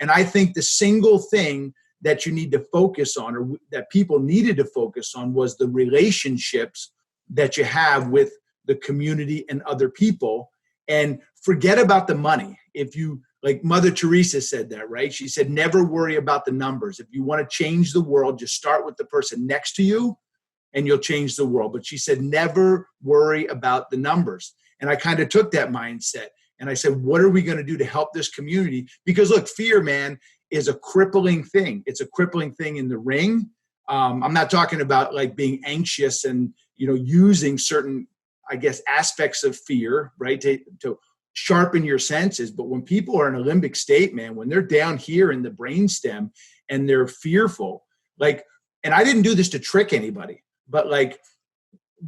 And I think the single thing that you need to focus on, or that people needed to focus on, was the relationships that you have with the community and other people, and forget about the money. If you, like Mother Teresa said that, right? She said, never worry about the numbers. If you want to change the world, just start with the person next to you and you'll change the world. But she said, never worry about the numbers. And I kind of took that mindset and I said, what are we going to do to help this community? Because look, fear, man, is a crippling thing. It's a crippling thing in the ring. I'm not talking about like being anxious and, using certain, I guess, aspects of fear, right, to sharpen your senses. But when people are in a limbic state, man, when they're down here in the brainstem and they're fearful, like, and I didn't do this to trick anybody, but like,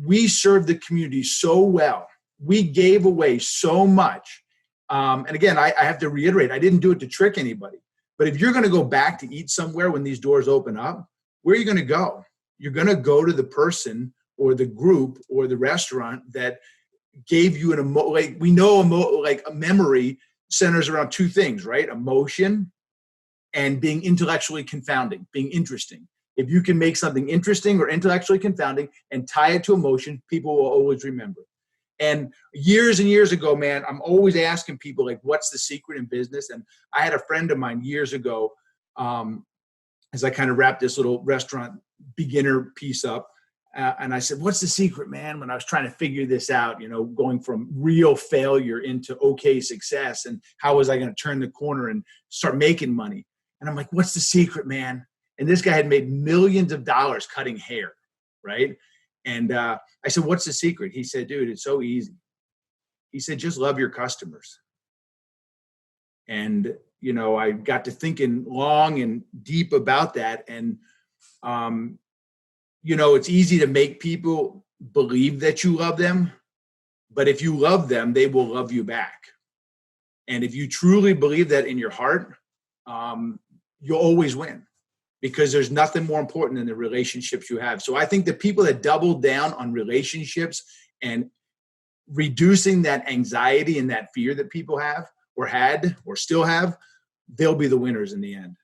we served the community so well. We gave away so much. And again, I have to reiterate, I didn't do it to trick anybody. But if you're going to go back to eat somewhere when these doors open up, where are you going to go? You're going to go to the person or the group or the restaurant that gave you a memory centers around two things, right? Emotion and being intellectually confounding, being interesting. If you can make something interesting or intellectually confounding and tie it to emotion, people will always remember. And years and years ago, man, I'm always asking people, like, what's the secret in business? And I had a friend of mine years ago, as I kind of wrapped this little restaurant beginner piece up, and I said, what's the secret, man? When I was trying to figure this out, going from real failure into okay success, and how was I going to turn the corner and start making money? And I'm like, what's the secret, man? And this guy had made millions of dollars cutting hair, right? And I said, what's the secret? He said, dude, it's so easy. He said, just love your customers. And, I got to thinking long and deep about that. And, it's easy to make people believe that you love them. But if you love them, they will love you back. And if you truly believe that in your heart, you'll always win. Because there's nothing more important than the relationships you have. So I think the people that double down on relationships and reducing that anxiety and that fear that people have or had or still have, they'll be the winners in the end.